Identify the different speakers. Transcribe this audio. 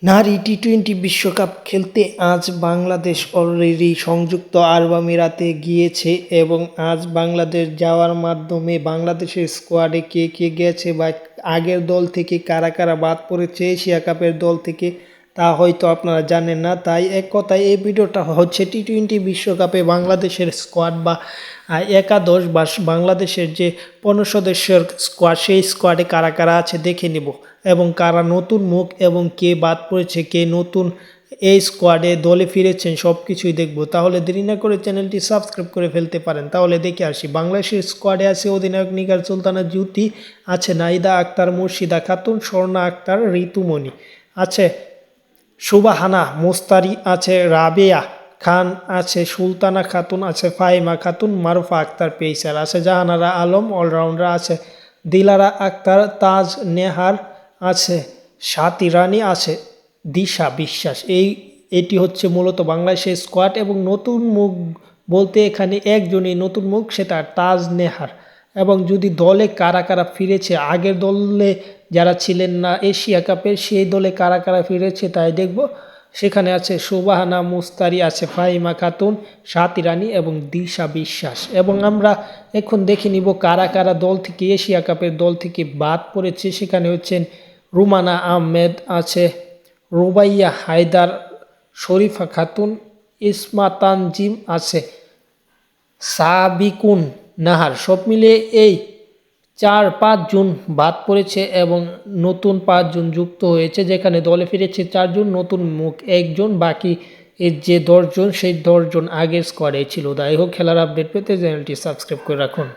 Speaker 1: নারী টি-20 বিশ্বকাপ খেলতে আজ বাংলাদেশ অলরেডি সংযুক্ত আরব আমিরাতে গিয়েছে এবং আজ বাংলাদেশ যাওয়ার মাধ্যমে বাংলাদেশের স্কোয়াডে কে কে গেছে বা আগের দল থেকে কারা কারা বাদ পড়েছে এশিয়া কাপের দল থেকে তা হয়তো আপনারা জানেন না। তাই এক কথায় এই ভিডিওটা হচ্ছে টি-20 বিশ্বকাপে বাংলাদেশের স্কোয়াড বা একাদশ বা বাংলাদেশের যে 15 সদস্যের স্কোয়াড সেই স্কোয়াডে কারা কারা আছে দেখে নেব এবং কারা নতুন মুখ এবং কে বাদ পড়েছে কে নতুন এই স্কোয়াডে দলে ফিরেছেন সব কিছুই দেখব। তাহলে দেরি না করে চ্যানেলটি সাবস্ক্রাইব করে ফেলতে পারেন। তাহলে দেখে আসি বাংলাদেশের স্কোয়াডে আছে অধিনায়ক নিগার সুলতানা জ্যোতি, আছে নাইদা আক্তার, মুর্শিদা খাতুন, স্বর্ণা আক্তার, ঋতুমণি, আছে সুবাহানা মুস্তারি, আছে রাবেয়া খান, আছে সুলতানা খাতুন, আছে ফাহিমা খাতুন, মারুফা আক্তার পেসার, আছে জাহানারা আলম অলরাউন্ডার, আছে দিলারা আক্তার, তাজ নেহার, আছে সাথী রানী, আছে দিশা বিশ্বাস। এটি হচ্ছে মূলত বাংলাদেশের স্কোয়াড এবং নতুন মুখ বলতে এখানে একজনই নতুন মুখ, সেটা তাজ নেহার। এবং যদি দলে কারা কারা ফিরেছে আগের দলে যারা ছিলেন না এশিয়া কাপের সেই দলে কারা কারা ফিরেছে তাই দেখব। সেখানে আছে সুবাহানা মুস্তারি, আছে ফাহিমা খাতুন, সাথী রানী এবং দিশা বিশ্বাস। এবং আমরা এখন দেখে নিব কারা কারা দল থেকে এশিয়া কাপের দল থেকে বাদ পড়েছে। সেখানে হচ্ছেন রুমানা আহমেদ, আছে রুবাইয়া হায়দার, শরীফা খাতুন, ইসমা তানজিম, আছে সাবিকুন নাহার। সব মিলিয়ে এই 4-5 জন বাদ পড়েছে এবং নতুন 5 জন যুক্ত হয়েছে, যেখানে দলে ফিরেছে 4 জন, নতুন মুখ 1 জন, বাকি এর যে 10 জন সেই 10 জন আগের স্কোয়াডে ছিল। যাই হোক, খেলার আপডেট পেতে চ্যানেলটি সাবস্ক্রাইব করে রাখুন।